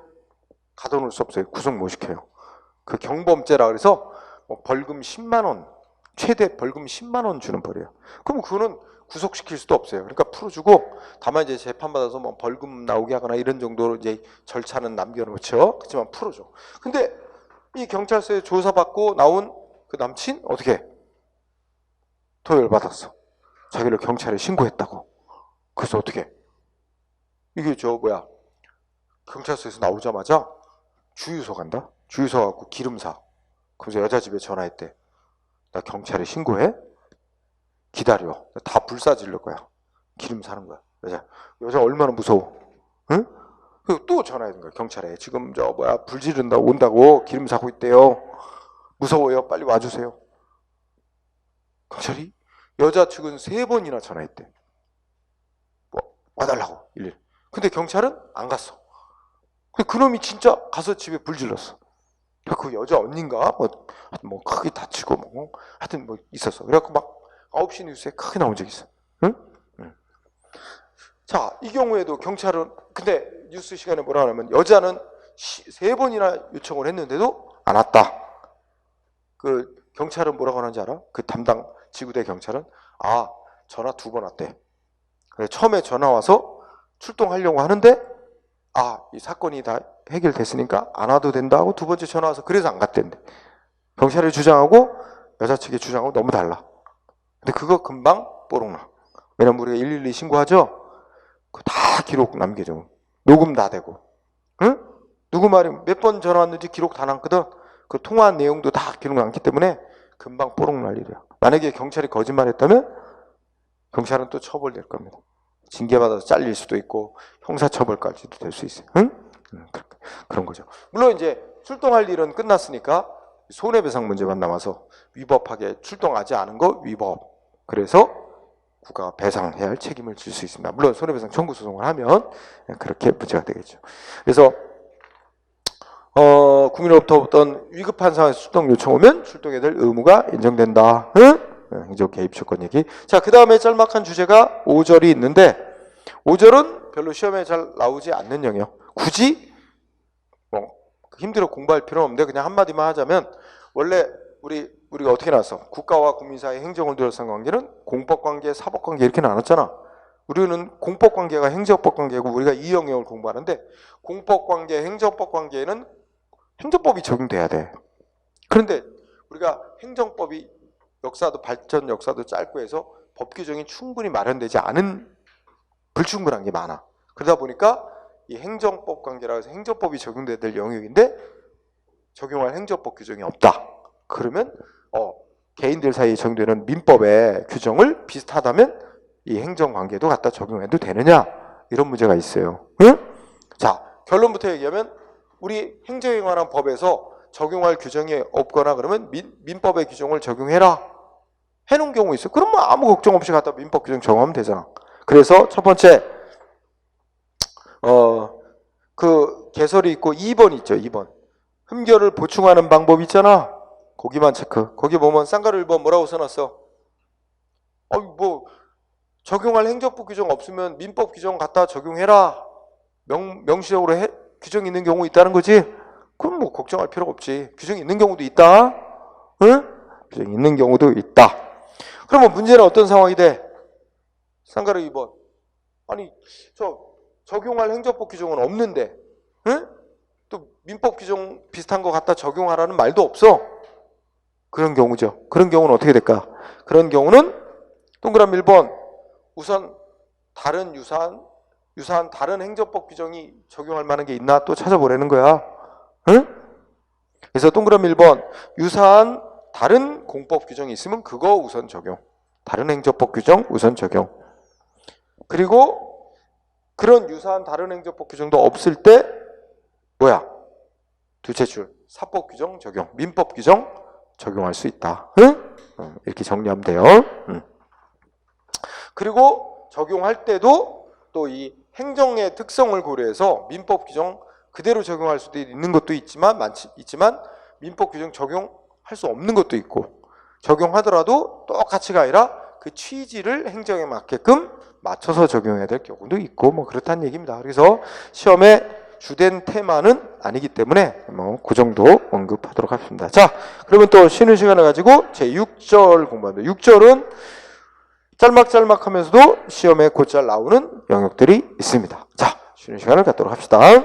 가둬놓을 수 없어요. 구속 못 시켜요. 그 경범죄라 그래서 뭐 벌금 10만 원, 최대 벌금 10만 원 주는 벌이에요. 그럼 그거는 구속시킬 수도 없어요. 그러니까 풀어주고, 다만 이제 재판받아서 뭐 벌금 나오게 하거나 이런 정도로 이제 절차는 남겨놓죠. 그렇지만 풀어줘. 근데 이 경찰서에 조사받고 나온 그 남친 어떻게 해? 더 열받았어. 자기를 경찰에 신고했다고. 그래서 어떻게 해? 이게 경찰서에서 나오자마자 주유소 간다. 주유소 가고 기름 사. 그래서 여자 집에 전화했대. 나 경찰에 신고해? 기다려. 다 불사질러 거야. 기름 사는 거야. 여자 얼마나 무서워. 응? 그리고 또 전화하는 거야. 경찰에. 지금 불 지른다고 온다고 기름 사고 있대요. 무서워요. 빨리 와주세요. 경찰이 여자 측은 3번이나 전화했대. 와달라고. 일일. 근데 경찰은 안 갔어. 근데 그놈이 진짜 가서 집에 불 질렀어. 그 여자 언니인가? 뭐 크게 다치고 하여튼 있었어. 그래갖고 막 9시 뉴스에 크게 나온 적이 있어. 응? 응. 자, 이 경우에도 경찰은, 근데 뉴스 시간에 뭐라 하냐면 여자는 3번이나 요청을 했는데도 안 왔다. 그 경찰은 뭐라고 하는지 알아? 그 담당 지구대 경찰은 전화 2번 왔대. 그래, 처음에 전화 와서 출동하려고 하는데 이 사건이 다 해결됐으니까 안 와도 된다고 2번째 전화 와서 그래서 안 갔댄대. 경찰이 주장하고 여자 측의 주장하고 너무 달라. 근데 그거 금방 뽀록나. 왜냐면 우리가 112 신고하죠? 그거 다 기록 남겨줘. 녹음 다 되고. 응? 누구 말이 몇 번 전화 왔는지 기록 다 남거든. 그 통화한 내용도 다 기록 남기 때문에 금방 뽀록날 일이야. 만약에 경찰이 거짓말했다면 경찰은 또 처벌될 겁니다. 징계받아서 잘릴 수도 있고 형사처벌까지도 될 수 있어요. 응? 그런 거죠. 물론 이제 출동할 일은 끝났으니까 손해배상 문제만 남아서 위법하게 출동하지 않은 거 위법. 그래서 국가가 배상해야 할 책임을 질 수 있습니다. 물론 손해배상 청구 소송을 하면 그렇게 문제가 되겠죠. 그래서 국민으로부터 어떤 위급한 상황에서 출동 요청 오면 출동해야 될 의무가 인정된다. 응? 행정 개입 조건 얘기. 자, 그 다음에 짤막한 주제가 5절이 있는데 5절은 별로 시험에 잘 나오지 않는 영역. 굳이 힘들어 공부할 필요는 없는데 그냥 한마디만 하자면 원래 우리가 어떻게 나왔어? 국가와 국민 사이 행정을 둘러싼 관계는 공법관계, 사법관계 이렇게 나눴잖아. 우리는 공법관계가 행정법관계고 우리가 이 영역을 공부하는데 공법관계, 행정법관계에는 행정법이 적용돼야 돼. 그런데 우리가 행정법이 발전 역사도 짧고 해서 법 규정이 충분히 마련되지 않은 불충분한 게 많아. 그러다 보니까 이 행정법 관계라 해서 행정법이 적용돼야 될 영역인데 적용할 행정법 규정이 없다. 그러면 개인들 사이에 적용되는 민법의 규정을 비슷하다면 이 행정관계도 갖다 적용해도 되느냐? 이런 문제가 있어요. 응? 자, 결론부터 얘기하면 우리 행정에 관한 법에서 적용할 규정이 없거나 그러면 민법의 규정을 적용해라 해놓은 경우 있어요. 그럼 아무 걱정 없이 갖다 민법 규정 적용하면 되잖아. 그래서 첫 번째 그 개설이 있고 2번 있죠. 2번 흠결을 보충하는 방법 있잖아. 거기만 체크. 거기 보면 쌍가루 1번 뭐라고 써놨어? 적용할 행정법 규정 없으면 민법 규정 갖다 적용해라. 명시적으로 규정이 있는 경우 있다는 거지. 그럼 걱정할 필요가 없지. 규정이 있는 경우도 있다. 응? 규정이 있는 경우도 있다. 그러면 문제는 어떤 상황이 돼? 쌍가루 2번. 적용할 행정법 규정은 없는데, 응? 또 민법 규정 비슷한 거 갖다 적용하라는 말도 없어. 그런 경우죠. 그런 경우는 어떻게 될까? 그런 경우는 동그라미 1번. 우선 다른 유사한 다른 행정법 규정이 적용할 만한 게 있나 또 찾아보라는 거야. 응? 그래서 동그라미 1번. 유사한 다른 공법 규정이 있으면 그거 우선 적용. 다른 행정법 규정 우선 적용. 그리고 그런 유사한 다른 행정법 규정도 없을 때 둘째 줄 사법 규정 적용, 민법 규정 적용할 수 있다. 응? 이렇게 정리하면 돼요. 그리고 적용할 때도 또 이 행정의 특성을 고려해서 민법 규정 그대로 적용할 수도 있는 것도 있지만 민법 규정 적용할 수 없는 것도 있고 적용하더라도 똑같이가 아니라 그 취지를 행정에 맞게끔 맞춰서 적용해야 될 경우도 있고 뭐 그렇다는 얘기입니다. 그래서 시험의 주된 테마는 아니기 때문에 뭐 그 정도 언급하도록 하겠습니다. 자, 그러면 또 쉬는 시간을 가지고 제 6절 공부합니다. 6절은 짤막짤막하면서도 시험에 곧잘 나오는 영역들이 있습니다. 자, 쉬는 시간을 갖도록 합시다.